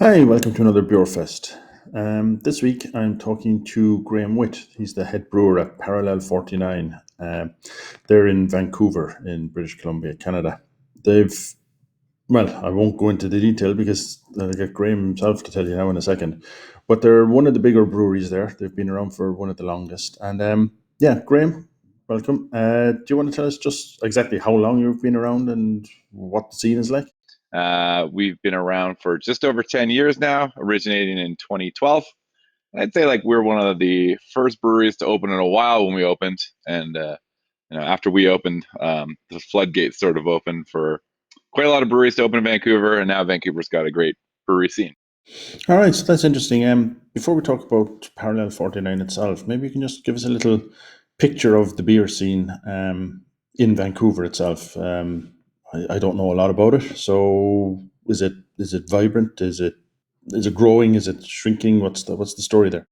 Hi, welcome to another Beer Fest. This week I'm talking to Graham Witt. He's the head brewer at Parallel 49. They're in Vancouver in British Columbia, Canada. They've, well, I won't go into the detail because I'll get Graham himself to tell you now in a second, but they're one of the bigger breweries there. They've been around for one of the longest. And yeah, Graham, welcome. Do you want to tell us just exactly how long you've been around and what the scene is like? We've been around for just over 10 years now, originating in 2012. I'd say like we're one of the first breweries to open in a while when we opened. And after we opened, the floodgates sort of opened for quite a lot of breweries to open in Vancouver. And now Vancouver's got a great brewery scene. All right, so that's interesting. Before we talk about Parallel 49 itself, maybe you can just give us a little picture of the beer scene in Vancouver itself. I don't know a lot about it, so is it vibrant? Is it growing? Is it shrinking? What's the story there?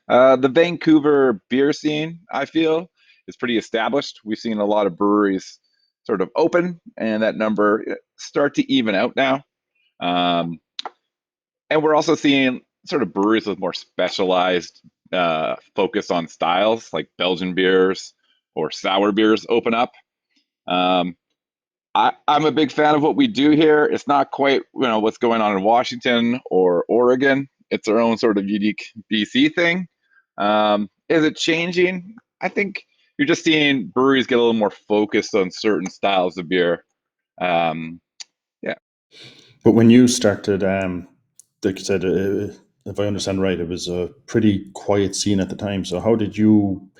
The Vancouver beer scene, I feel, is pretty established. We've seen a lot of breweries sort of open, and that number start to even out now. Um, and we're also seeing sort of breweries with more specialized focus on styles like Belgian beers or sour beers open up. Um, I'm a big fan of what we do here. It's not quite what's going on in Washington or Oregon. It's our own sort of unique BC thing. Is it changing? I think you're just seeing breweries get a little more focused on certain styles of beer. Um, yeah. But when you started, like you said, if I understand right, it was a pretty quiet scene at the time. So how did you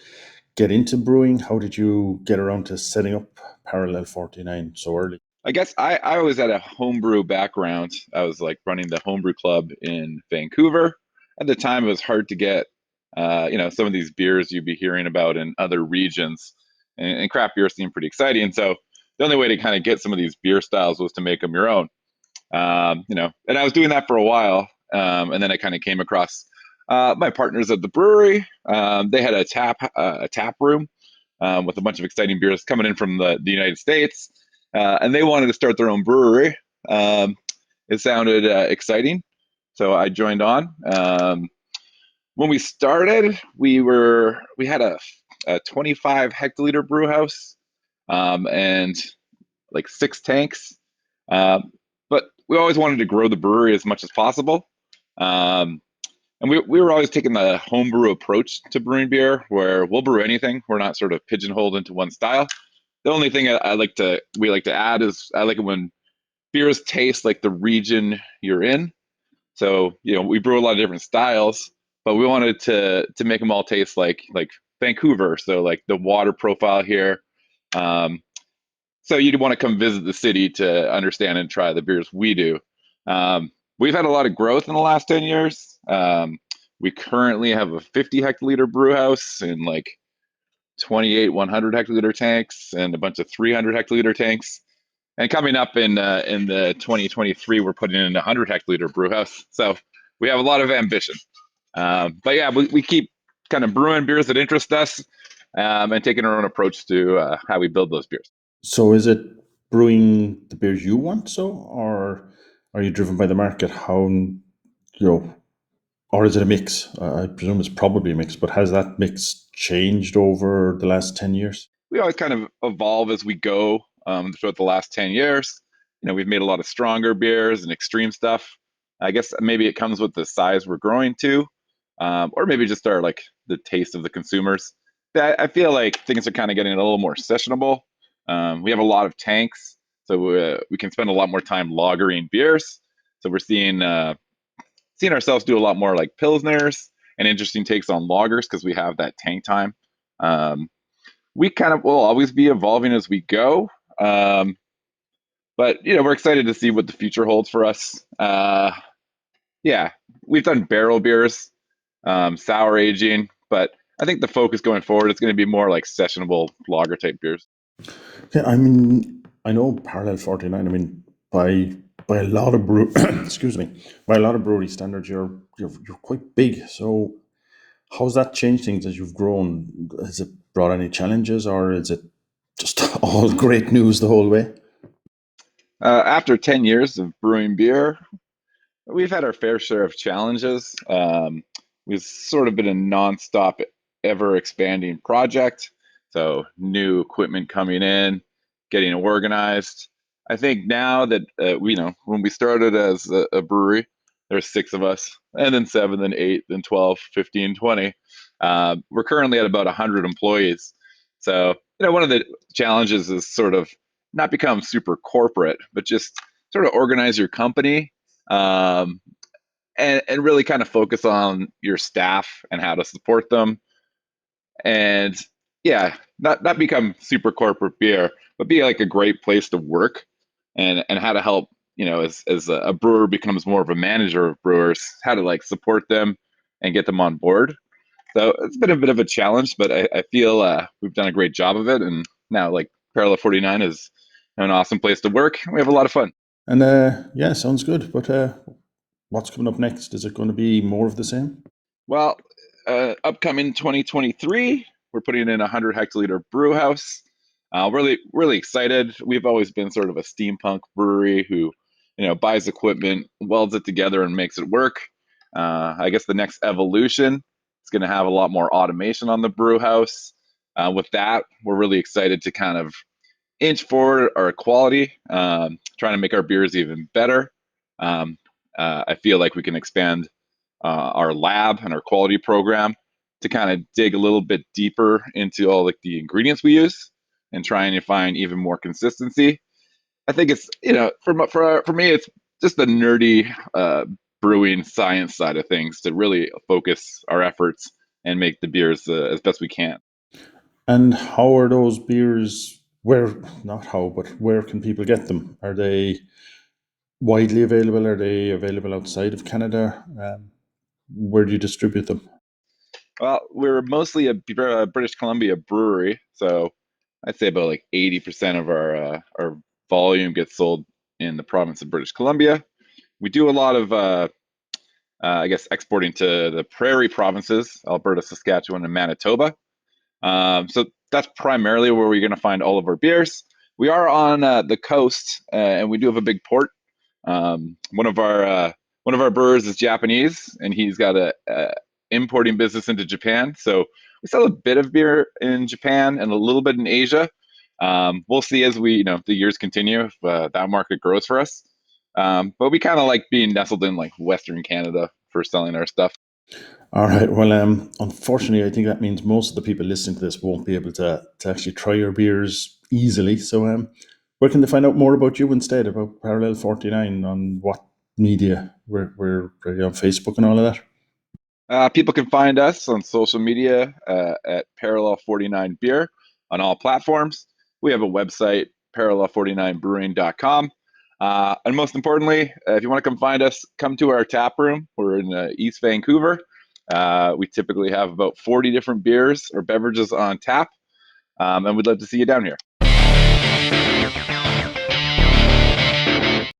get into brewing? How did you get around to setting up Parallel 49 so early? I guess I always had a homebrew background. I was like running the homebrew club in Vancouver. At the time, it was hard to get, some of these beers you'd be hearing about in other regions, and craft beer seemed pretty exciting. So the only way to kind of get some of these beer styles was to make them your own. And I was doing that for a while, and then I kind of came across my partners at the brewery. They had a tap room with a bunch of exciting beers coming in from the United States, and they wanted to start their own brewery. Um, it sounded exciting, so I joined on. When we started, we had a 25 hectoliter brew house and like 6 tanks. Um, but we always wanted to grow the brewery as much as possible. Um, and we were always taking the homebrew approach to brewing beer, where we'll brew anything. We're not sort of pigeonholed into one style. The only thing we like to add is I like it when beers taste like the region you're in. So we brew a lot of different styles, but we wanted to make them all taste like Vancouver. So like the water profile here. Um, so you'd want to come visit the city to understand and try the beers we do. We've had a lot of growth in the last 10 years. We currently have a 50 hectoliter brew house and like 28 100 hectoliter tanks and a bunch of 300 hectoliter tanks. And coming up in the 2023, we're putting in a 100 hectoliter brew house. So we have a lot of ambition. But yeah, we keep kind of brewing beers that interest us and taking our own approach to how we build those beers. So is it brewing the beers you want so, or are you driven by the market? Know, or is it a mix? I presume it's probably a mix, but has that mix changed over the last 10 years? We always kind of evolve as we go throughout the last 10 years. We've made a lot of stronger beers and extreme stuff. I guess maybe it comes with the size we're growing to, or maybe just our like the taste of the consumers. But I feel like things are kind of getting a little more sessionable. We have a lot of tanks, so we can spend a lot more time lagering beers. So we're seeing ourselves do a lot more like pilsners and interesting takes on lagers because we have that tank time. Um, we kind of will always be evolving as we go. But we're excited to see what the future holds for us. Yeah, we've done barrel beers, sour aging, but I think the focus going forward is going to be more like sessionable lager type beers. Yeah, I mean, I know Parallel 49. I mean, by a lot of excuse me, by a lot of brewery standards, you're quite big. So how's that changed things as you've grown? Has it brought any challenges, or is it just all great news the whole way? After 10 years of brewing beer, We've had our fair share of challenges. We've sort of been a nonstop, ever expanding project. So new equipment coming in, getting organized. I think now that when we started as a brewery, there's six of us, and then seven, then eight, then 12, 15, 20. We're currently at about 100 employees. So, one of the challenges is sort of not become super corporate, but just sort of organize your company, um, and really kind of focus on your staff and how to support them. And yeah, not become super corporate beer, but be like a great place to work, and how to help, as a brewer becomes more of a manager of brewers, how to like support them and get them on board. So it's been a bit of a challenge, but I feel we've done a great job of it. And now, like, Parallel 49 is an awesome place to work. We have a lot of fun. And yeah, sounds good. But what's coming up next? Is it going to be more of the same? Well, upcoming 2023, we're putting in a 100 hectoliter brew house. Really, really excited. We've always been sort of a steampunk brewery who, buys equipment, welds it together, and makes it work. I guess the next evolution is going to have a lot more automation on the brew house. With that, we're really excited to kind of inch forward our quality, trying to make our beers even better. Um, I feel like we can expand our lab and our quality program to kind of dig a little bit deeper into all like the ingredients we use and trying to find even more consistency. I think it's, for me, it's just the nerdy brewing science side of things to really focus our efforts and make the beers as best we can. And how are those beers? Where, not how, but where can people get them? Are they widely available? Are they available outside of Canada? Where do you distribute them? Well, we're mostly a British Columbia brewery, so I'd say about like 80% of our volume gets sold in the province of British Columbia. We do a lot of I guess exporting to the prairie provinces, Alberta, Saskatchewan, and Manitoba. So that's primarily where we're going to find all of our beers. We are on the coast, and we do have a big port. One of our brewers is Japanese, and he's got a importing business into Japan. So we sell a bit of beer in Japan and a little bit in Asia. We'll see as the years continue if that market grows for us. But we kind of like being nestled in like Western Canada for selling our stuff. All right. Well, unfortunately, I think that means most of the people listening to this won't be able to actually try your beers easily. So, where can they find out more about you instead, about Parallel 49, on what media? We're on Facebook and all of that. People can find us on social media at Parallel 49 Beer on all platforms. We have a website, parallel49brewing.com. And most importantly, if you want to come find us, come to our tap room. We're in East Vancouver. We typically have about 40 different beers or beverages on tap, and we'd love to see you down here.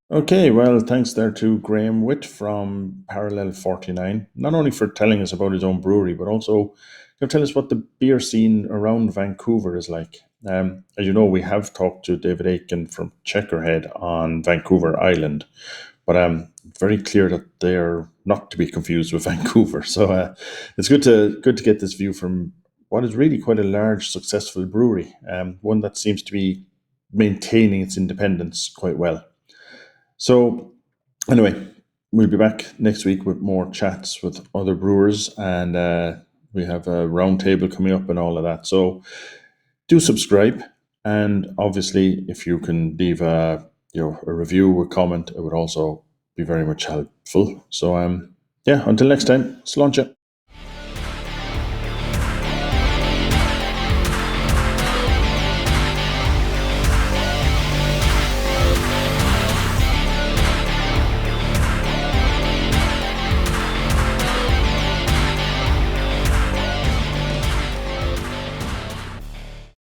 Okay, well, thanks there to Graham Witt from Parallel 49, not only for telling us about his own brewery, but also to tell us what the beer scene around Vancouver is like. As you know, we have talked to David Aiken from Checkerhead on Vancouver Island, but very clear that they're not to be confused with Vancouver. So it's good to get this view from what is really quite a large, successful brewery, one that seems to be maintaining its independence quite well. So, anyway, we'll be back next week with more chats with other brewers, and we have a roundtable coming up and all of that. So, do subscribe, and obviously, if you can leave a review or comment, it would also be very much helpful. So, yeah, until next time, Sláinte.